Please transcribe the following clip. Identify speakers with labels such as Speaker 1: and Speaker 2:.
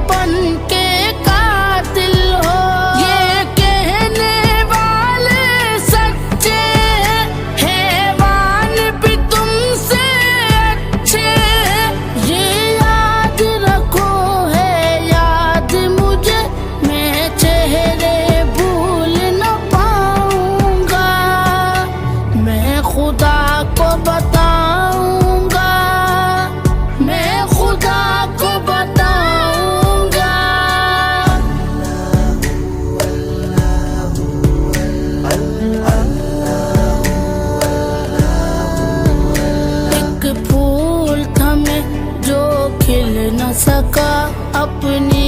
Speaker 1: बन के कातिल हो। ये कहने वाले सच्चे, हैवान भी तुमसे अच्छे। ये याद रखो है याद मुझे, मैं चेहरे भूल न पाऊंगा। मैं खुदा को बताऊंगा, मैं खुदा को बताऊंगा। एक फूल था मैं जो खिल न सका, अपनी